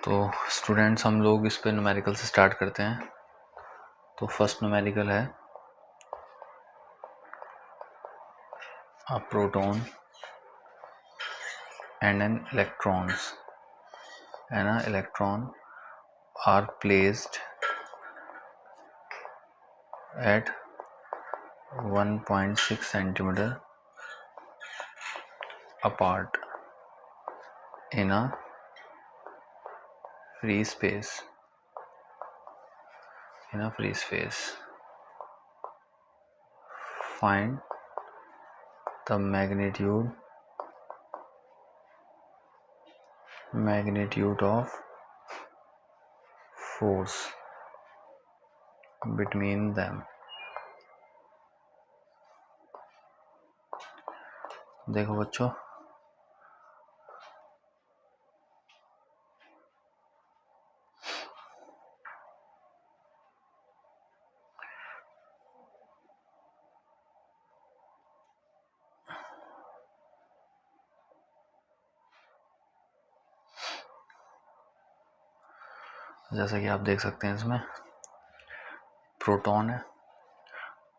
तो स्टूडेंट्स हम लोग इस पे न्यूमेरिकल से स्टार्ट करते हैं। तो फर्स्ट न्यूमेरिकल है a proton and an electron are placed at 1.6 centimeter apart in a free space. Find the magnitude of force between them. देखो बच्चों, जैसा कि आप देख सकते हैं इसमें प्रोटॉन है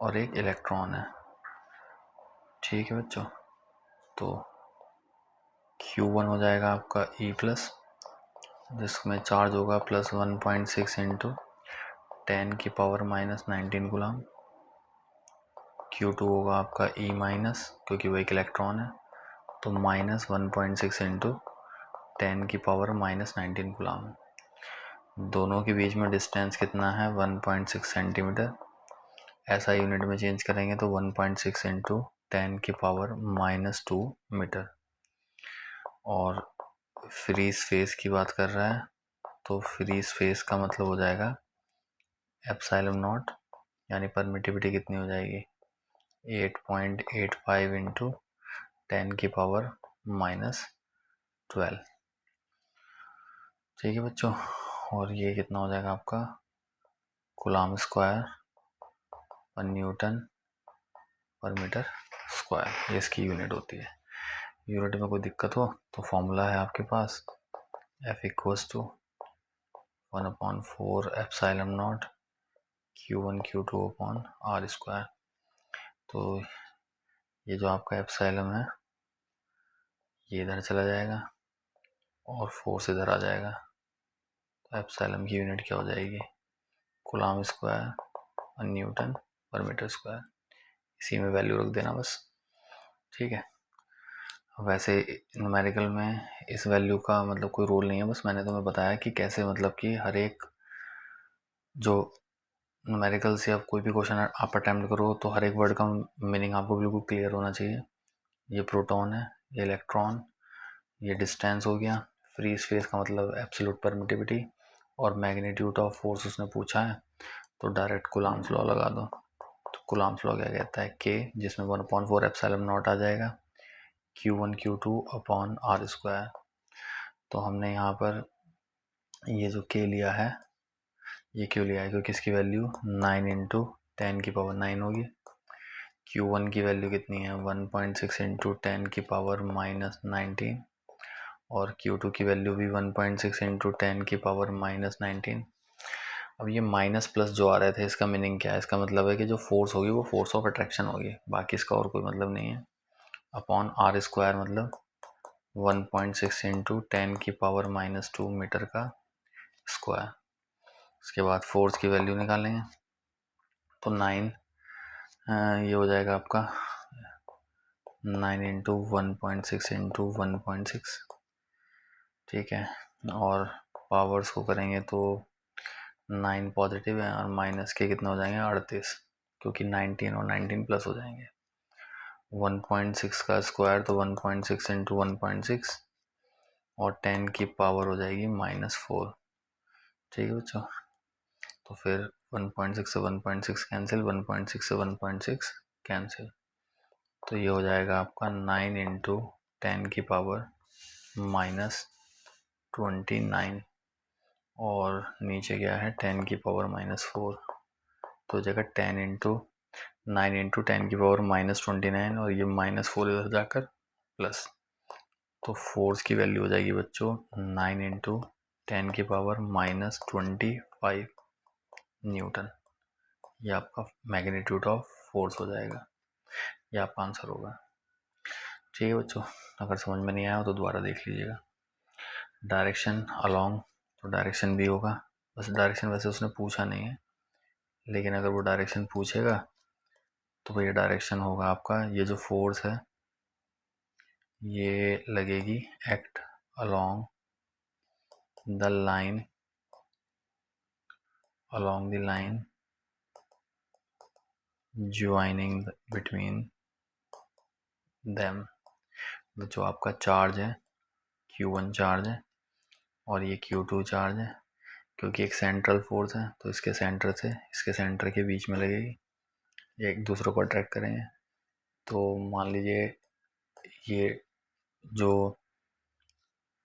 और एक इलेक्ट्रॉन है। ठीक है बच्चों, तो Q1 हो जाएगा आपका E प्लस, जिसमें चार्ज होगा प्लस 1.6 इंटू 10 की पावर माइनस 19 गुलाम। Q2 होगा आपका E माइनस, क्योंकि वो एक इलेक्ट्रॉन है, तो माइनस 1.6 इंटू 10 की पावर माइनस 19 गुलाम। दोनों के बीच में डिस्टेंस कितना है? 1.6 सेंटीमीटर। ऐसा यूनिट में चेंज करेंगे तो 1.6 इंटू 10 की पावर माइनस 2 मीटर। और फ्री स्पेस की बात कर रहा है, तो फ्री स्पेस का मतलब हो जाएगा एप्सिलॉन नॉट, यानी परमिटिविटी कितनी हो जाएगी? 8.85 इंटू 10 की पावर माइनस 12। ठीक है बच्चों, और ये कितना हो जाएगा आपका? कूलम्ब स्क्वायर पर न्यूटन पर मीटर स्क्वायर, ये इसकी यूनिट होती है। यूनिट में कोई दिक्कत हो तो फॉर्मूला है आपके पास, F equals to 1/4 epsilon not Q1 Q2 upon R square. तो ये जो आपका एप्सिलॉन है ये इधर चला जाएगा और फोर्स इधर आ जाएगा, तो एप्सिलॉन की यूनिट क्या हो जाएगी? कूलम्ब स्क्वायर और न्यूटन पर मीटर स्क्वायर। इसी में वैल्यू रख देना बस। ठीक है, वैसे न्यूमेरिकल में इस वैल्यू का मतलब कोई रोल नहीं है, बस मैंने तुम्हें बताया कि कैसे, मतलब कि हर एक जो न्यूमेरिकल से आप कोई भी क्वेश्चन आप अटैम्प्ट करो तो हर एक वर्ड का मीनिंग आपको बिल्कुल क्लियर होना चाहिए। ये प्रोटॉन है, ये इलेक्ट्रॉन, ये डिस्टेंस हो गया, फ्री स्पेस का मतलब एब्सोल्यूट परमिटिविटी, और मैग्नीट्यूड ऑफ फोर्स उसने पूछा है तो डायरेक्ट कूलम्ब लॉ लगा दो। तो कूलम्ब लॉ क्या कहता है? K, जिसमें 1/4 एप्सिलॉन नॉट आ जाएगा, Q1 Q2 upon R square. तो हमने यहाँ पर ये जो K लिया है, ये क्यों लिया है? क्योंकि इसकी वैल्यू 9 इंटू 10 की पावर 9 होगी। Q1 की वैल्यू कितनी है? 1.6 इंटू 10 की पावर माइनस 19, और Q2 की वैल्यू भी 1.6 इंटू 10 की पावर माइनस 19। अब ये माइनस प्लस जो आ रहे थे, इसका मीनिंग क्या है? इसका मतलब है कि जो फोर्स होगी वो फोर्स ऑफ अट्रैक्शन होगी, बाकी इसका और कोई मतलब नहीं है। अपॉन R स्क्वायर मतलब 1.6 इंटू 10 की पावर माइनस 2 मीटर का स्क्वायर। इसके बाद फोर्स की वैल्यू निकालेंगे तो 9 ये हो जाएगा आपका 9 इंटू 1.6 इंटू 1.6। ठीक है, और पावर्स को करेंगे तो 9 पॉजिटिव है और माइनस के कितने हो जाएंगे? 38, क्योंकि 19 और 19 प्लस हो जाएंगे। 1.6 का स्क्वायर तो 1.6 इंटू 1.6, और 10 की पावर हो जाएगी -4। ठीक है बच्चों, तो फिर 1.6 से 1.6 कैंसिल, 1.6 से 1.6 कैंसिल, तो ये हो जाएगा आपका 9 इंटू 10 की पावर -29, और नीचे क्या है? 10 की पावर -4, तो जगह 10 इंटू 9 इंटू 10 की पावर -29, और ये -4 इधर जाकर प्लस, तो फोर्स की वैल्यू हो जाएगी बच्चों 9 इंटू 10⁻⁻25 न्यूटन, ये आपका मैग्नीट्यूड ऑफ फोर्स हो जाएगा, ये आपका आंसर होगा। ठीक है बच्चों, अगर समझ में नहीं आया तो दोबारा देख लीजिएगा। डायरेक्शन अलोंग, तो डायरेक्शन भी होगा, बस डायरेक्शन वैसे उसने पूछा नहीं है, लेकिन अगर वो डायरेक्शन पूछेगा तो भैया डायरेक्शन होगा आपका, ये जो फोर्स है ये लगेगी act along the line, along the line joining between them। तो जो आपका चार्ज है Q1 चार्ज है और ये Q2 चार्ज है, क्योंकि एक सेंट्रल फोर्स है तो इसके सेंटर से इसके सेंटर के बीच में लगेगी, ये एक दूसरे को अट्रैक्ट करेंगे। तो मान लीजिए ये जो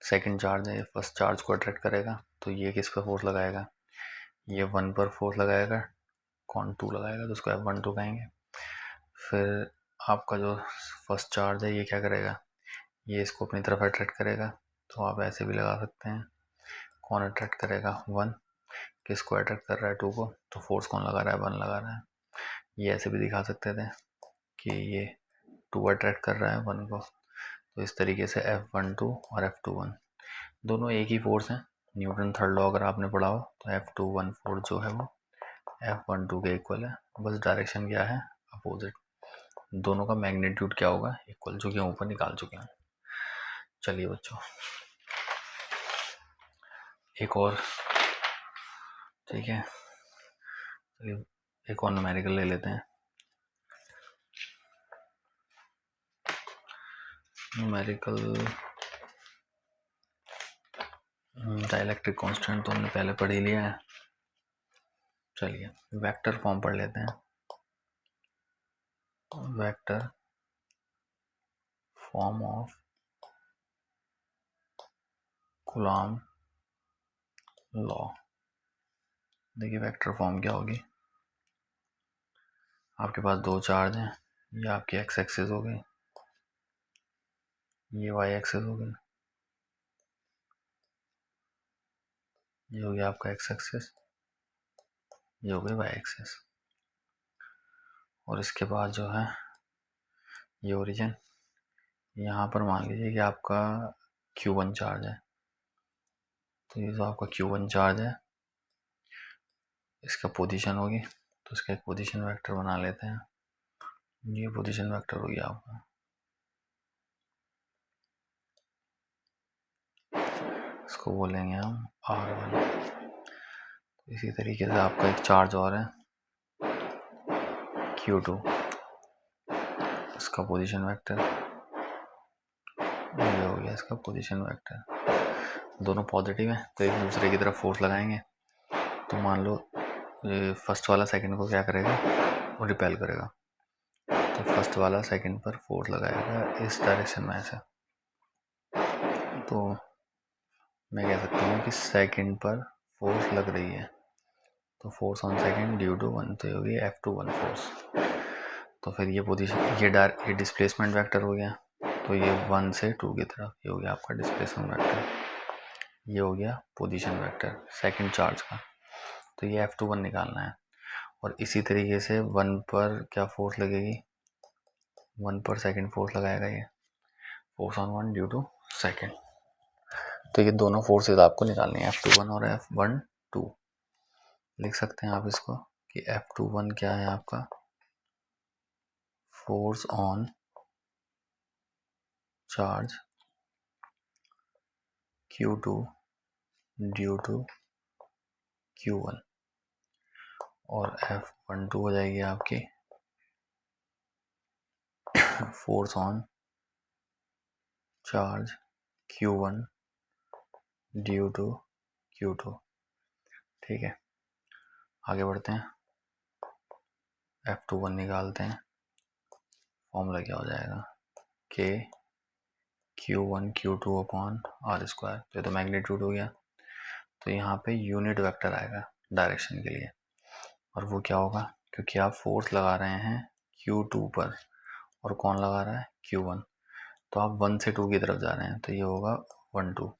सेकंड चार्ज है ये फर्स्ट चार्ज को अट्रैक्ट करेगा, तो ये किस पर फोर्स लगाएगा, ये 1 पर फोर्स लगाएगा, कौन 2 लगाएगा, तो उसको F12 कहेंगे। फिर आपका जो फर्स्ट चार्ज है ये क्या करेगा, ये इसको अपनी तरफ अट्रैक्ट करेगा, तो आप ऐसे भी लगा सकते हैं। कौन अट्रैक्ट करेगा, 1, किसको अट्रैक्ट कर रहा है, 2 को, तो फोर्स कौन लगा रहा है, 1 लगा रहा है। ये ऐसे भी दिखा सकते थे कि ये 2 अट्रैक्ट कर रहा है 1 को, तो इस तरीके से F12 और F21 दोनों एक ही फोर्स हैं। न्यूटन थर्ड लॉ अगर आपने पढ़ा हो तो F21 फोर्स जो है वो F12 के इक्वल है, बस डायरेक्शन क्या है, अपोजिट। दोनों का मैग्नीट्यूड क्या होगा, इक्वल, जो कि ऊपर निकाल चुके हैं। चलिए बच्चों एक और, ठीक है, चलिए एक और न्यूमेरिकल ले लेते हैं। न्यूमेरिकल डाइलेक्ट्रिक कांस्टेंट तो हमने पहले पढ़ ही लिया है। चलिए वेक्टर फॉर्म पढ़ लेते हैं। Vector form of Coulomb law. देखिए वेक्टर फॉर्म क्या होगी, आपके पास 2 चार्ज हैं, ये आपकी एक्स एक्सिस हो गई, ये वाई एक्सिस हो गई, ये हो गया आपका एक्स एक्सिस, ये हो गई वाई एक्सिस, और इसके बाद जो है ये ओरिजिन, यहाँ पर मान लीजिए कि आपका Q1 चार्ज है, तो ये जो आपका Q1 चार्ज है इसका पोजीशन होगी, तो इसका एक पोजीशन वेक्टर बना लेते हैं। ये पोजीशन वेक्टर हो गया आपका, इसको बोलेंगे हम R1। इसी तरीके से आपका एक चार्ज और है Q2, इसका पोजीशन वेक्टर ये हो गया, इसका पोजीशन वेक्टर। दोनों पॉजिटिव हैं तो एक दूसरे की तरफ फोर्स लगाएंगे, तो मान लो फर्स्ट वाला सेकंड को क्या करेगा, वो रिपेल करेगा, तो फर्स्ट वाला सेकंड पर फोर्स लगाएगा इस डायरेक्शन में ऐसे, तो मैं कह सकता हूँ कि सेकंड पर फोर्स लग रही है, तो force on second due to 1, तो होगी F21 फोर्स। तो फिर ये पोजीशन ये डिस्प्लेसमेंट वेक्टर हो गया, तो ये 1 से 2 की तरफ, ये हो गया आपका डिस्प्लेसमेंट वेक्टर, ये हो गया पोजीशन वेक्टर सेकंड चार्ज का, तो ये F21 निकालना है। और इसी तरीके से 1 पर क्या फोर्स लगेगी, 1 पर सेकंड फोर्स लगाएगा, ये force on 1 due to second, तो ये दोनों फोर्सेज आपको निकालनी है, F21 और F12। लिख सकते हैं आप इसको कि F21 क्या है आपका, force on charge Q2 due to Q1, और F12 हो जाएगी आपकी force on charge Q1 due to Q2। ठीक है, आगे बढ़ते हैं, F21 निकालते हैं, फॉर्मूला क्या हो जाएगा, K Q1 Q2 upon R², तो मैग्नीट्यूड हो गया, तो यहाँ पे यूनिट वेक्टर आएगा डायरेक्शन के लिए, और वो क्या होगा, क्योंकि आप फोर्स लगा रहे हैं Q2 पर और कौन लगा रहा है Q1, तो आप 1 से 2 की तरफ जा रहे हैं, तो ये होगा 1 2,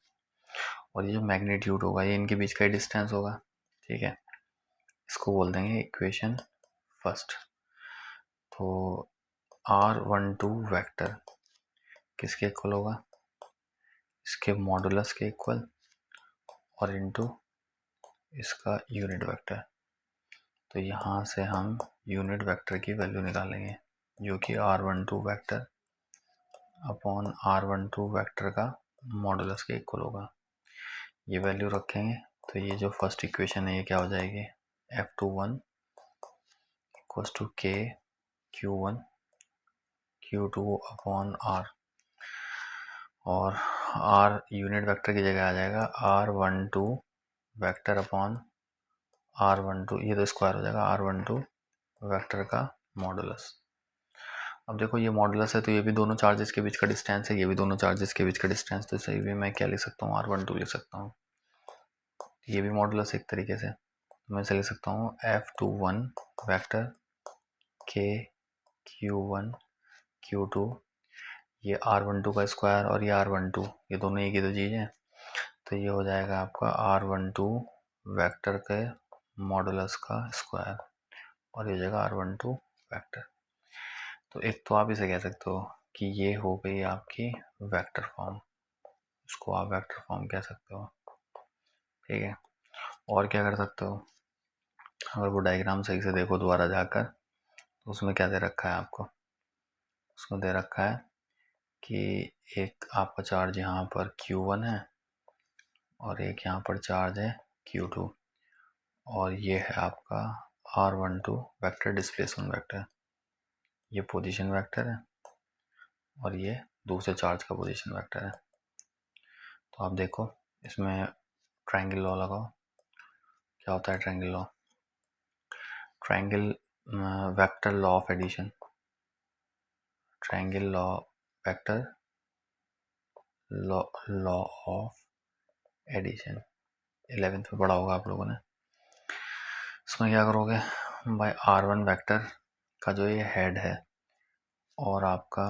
और ये जो मैग्नीट्यूड होगा ये इनके बीच का ही डिस्टेंस होगा, ठीक है। इसको बोल देंगे इक्वेशन फर्स्ट। तो R12 वेक्टर किसके इक्वल होगा, इसके मॉडुलस के इक्वल और इनटू इसका यूनिट वेक्टर। तो यहाँ से हम यूनिट वेक्टर की वैल्यू निकालेंगे जो कि R12 vector upon R12 vector का मॉडुलस के इक्वल होगा। ये वैल्यू रखेंगे तो ये जो फर्स्ट इक्वेशन है ये क्या हो जाएगी, F21 equals to K Q1 Q2 upon R, और R यूनिट वेक्टर की जगह आ जाएगा R12 वेक्टर अपॉन R12, ये तो स्क्वायर हो जाएगा R12 वेक्टर का मॉडुलस। अब देखो ये मॉडुलस है तो ये भी दोनों चार्जेस के बीच का डिस्टेंस है, ये भी दोनों चार्जेस के बीच का डिस्टेंस, तो सही भी मैं क्या लिख सकता हूँ, R12 लिख सकता हूँ। ये भी मॉडुलस एक तरीके से, मैं इसे लिख सकता हूँ F21 vector K Q1 Q2, ये R12 का स्क्वायर और ये R12, ये दोनों एक ही तो चीज़ है, तो ये हो जाएगा आपका R12 वेक्टर के मॉडुलस का स्क्वायर और ये हो जाएगा R12 वेक्टर। तो एक तो आप इसे कह सकते हो कि ये हो गई आपकी वेक्टर फॉर्म, इसको आप वेक्टर फॉर्म कह सकते हो, ठीक है। और क्या कर सकते हो, अगर वो डायग्राम सही से देखो दोबारा जाकर तो उसमें क्या दे रखा है आपको, उसमें दे रखा है कि एक आपका चार्ज यहाँ पर Q1 है और एक यहाँ पर चार्ज है Q2, और ये है आपका R12 वेक्टर डिस्प्लेसमेंट वेक्टर, ये पोजीशन वेक्टर है और ये दूसरे चार्ज का पोजीशन वेक्टर है। तो आप देखो इसमें ट्रायंगल लॉ लगाओ, क्या होता है triangle law, triangle vector law of addition, triangle law vector law of addition 11th में पढ़ा होगा आप लोगों ने। इसमें क्या करोगे, बाय R1 वेक्टर का जो ये हेड है और आपका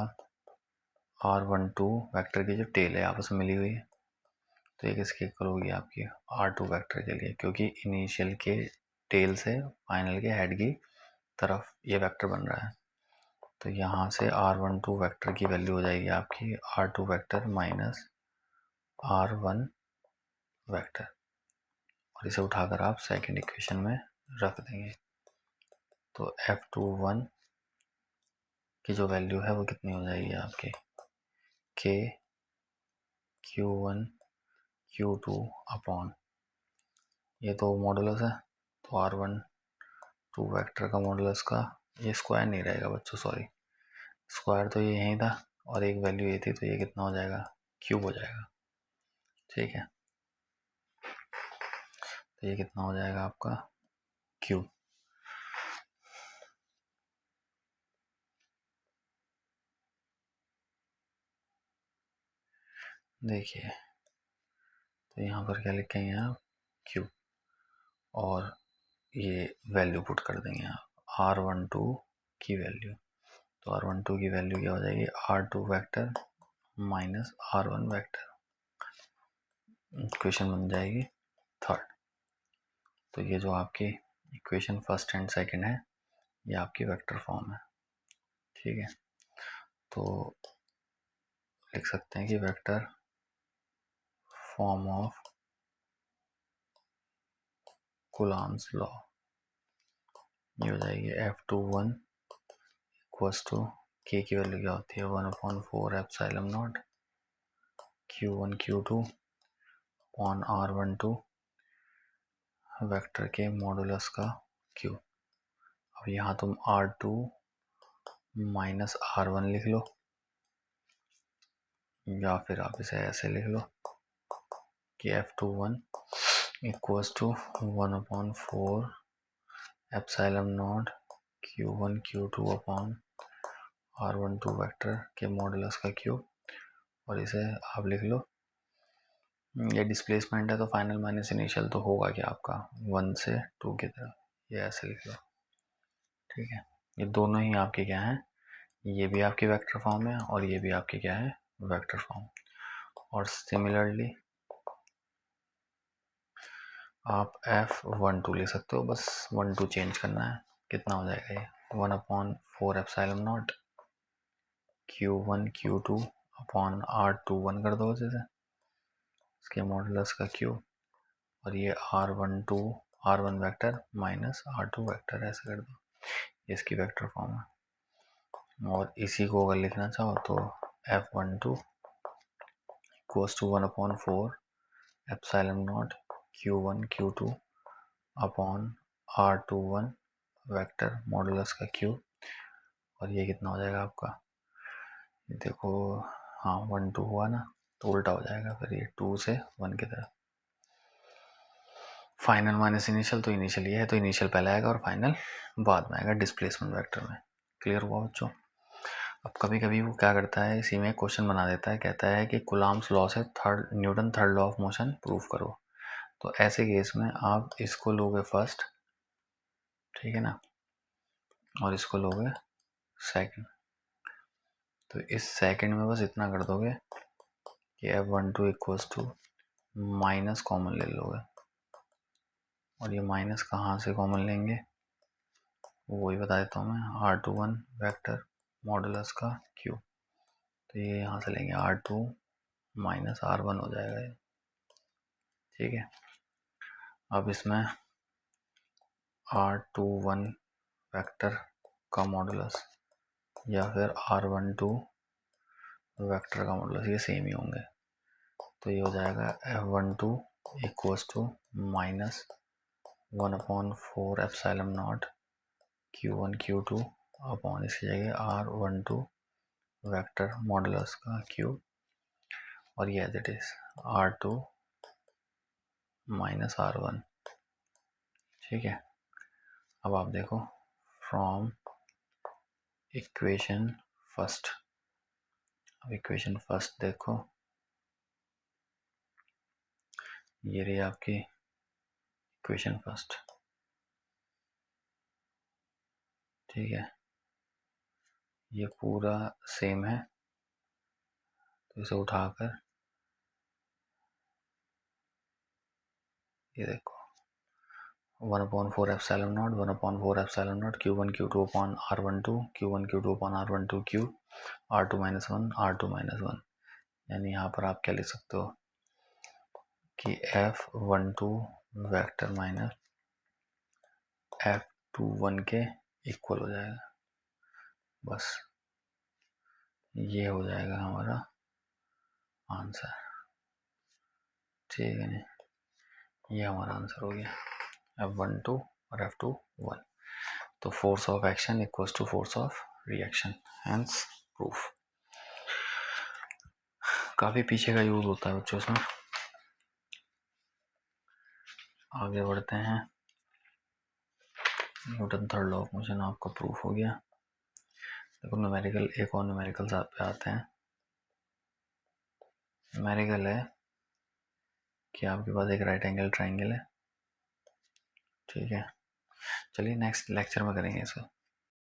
R12 वेक्टर की जो टेल है आपस में मिली हुई है, तो ये किसके इक्वल होगी आपकी R2 वेक्टर के लिए, क्योंकि इनिशियल के टेल से फाइनल के हेड की तरफ ये वेक्टर बन रहा है। तो यहाँ से R12 वेक्टर की वैल्यू हो जाएगी आपकी R2 vector minus R1 vector, और इसे उठाकर आप सेकंड इक्वेशन में रख देंगे। तो F21 की जो वैल्यू है वो कितनी हो जाएगी आपकी K Q1 Q2 अपॉन, ये तो मॉडुलस है तो R12 वेक्टर का मॉडुलस का, ये स्क्वायर नहीं रहेगा बच्चों, सॉरी स्क्वायर तो ये यहीं था और एक वैल्यू ये थी, तो ये कितना हो जाएगा क्यूब हो जाएगा, ठीक है। तो ये कितना हो जाएगा आपका क्यूब। देखिए तो यहाँ पर क्या लिखेंगे आप क्यूब, और ये वैल्यू पुट कर देंगे आप R12 की वैल्यू, तो R12 की वैल्यू क्या हो जाएगी R2 vector minus R1 vector, equation बन जाएगी थर्ड। तो ये जो आपकी इक्वेशन फर्स्ट एंड सेकंड है ये आपकी वेक्टर फॉर्म है, ठीक है। तो लिख सकते हैं कि vector form of Coulomb's law ये हो जाएगी F21 इक्वल्स टू K की वैल्यू क्या होती है 1/4 epsilon not Q1 Q2 upon R12 vector के मॉडुलस का Q। अब यहाँ तुम R2 माइनस R1 लिख लो, या फिर आप इसे ऐसे लिख लो कि F21 equals to 1/4 epsilon not Q1 Q2 upon R12 vector के मॉडुलस का क्यूब, और इसे आप लिख लो, ये डिस्प्लेसमेंट है तो फाइनल माइनस इनिशियल तो होगा क्या आपका 1 से 2 की तरफ, ये ऐसे लिख लो, ठीक है। ये दोनों ही आपके क्या हैं, ये भी आपकी वेक्टर फॉर्म है और ये भी आपकी क्या है वेक्टर फॉर्म। और सिमिलरली आप F12 ले सकते हो, बस 12 चेंज करना है। कितना हो जाएगा ये 1/4 epsilon not Q1 Q2 upon R21 कर दो जैसे इसके मॉडुलस का Q, और ये R1 vector minus R2 vector ऐसे कर दो, इसकी वेक्टर फॉर्म है। और इसी को अगर लिखना चाहो तो F12 equals to 1/4 epsilon not Q1 Q2 upon R21 vector modulus का Q, और ये कितना हो जाएगा आपका, ये देखो, हाँ 1 2 हुआ ना, तो उल्टा हो जाएगा फिर, ये 2 से 1 की तरफ। फाइनल माइनस इनिशियल, तो इनिशियल ये है तो इनिशियल पहले आएगा और फाइनल बाद में आएगा डिस्प्लेसमेंट वेक्टर में। क्लियर हुआ बच्चों? अब कभी कभी वो क्या करता है, इसी में क्वेश्चन बना देता है, कहता है कि कुलाम्स लॉ से Newton third law of motion proof करो। तो ऐसे केस में आप इसको लोगे फर्स्ट, ठीक है ना, और इसको लोगे सेकंड। तो इस सेकंड में बस इतना कर दोगे कि F12 equals to minus common ले लोगे, और ये माइनस कहाँ से कॉमन लेंगे वही बता देता हूँ मैं, R21 वेक्टर मॉडुलस का Q, तो ये यहाँ से लेंगे R2 माइनस R1 हो जाएगा ये, ठीक है। अब इसमें R21 वेक्टर का मॉडुलस या फिर R12 वेक्टर का मॉडुलस ये सेम ही होंगे, तो ये हो जाएगा F12 equals to minus 1/4 epsilon not Q1 Q2 upon इसकी जगह R12 वेक्टर मॉडुलस का Q, और ये as it is R2 minus R1, ठीक है। अब आप देखो फ्रॉम इक्वेशन फर्स्ट, अब इक्वेशन फर्स्ट देखो, ये रही आपकी इक्वेशन फर्स्ट, ठीक है। ये पूरा सेम है, तो इसे उठाकर ये देखो 1/4 epsilon not 1/4 epsilon not Q1 Q2 upon R12 Q1 Q2 upon R12 Q R2 minus 1 R2 minus 1, यानी यहाँ पर आप क्या लिख सकते हो कि F12 वेक्टर माइनस F21 के इक्वल हो जाएगा, बस ये हो जाएगा हमारा आंसर, ठीक है ना, ये हमारा आंसर हो गया F12 और F21। तो force of action equals to force of reaction, hence proof. काफ़ी पीछे का यूज़ होता है बच्चों इसमें। आगे बढ़ते हैं, Newton third law of motion आपका प्रूफ हो गया। देखो न्यूमेरिकल, एक और न्यूमेरिकल पे आते हैं। न्यूमेरिकल है कि आपके पास एक राइट एंगल ट्राइंगल है, ठीक है। चलिए नेक्स्ट लेक्चर में करेंगे इसको।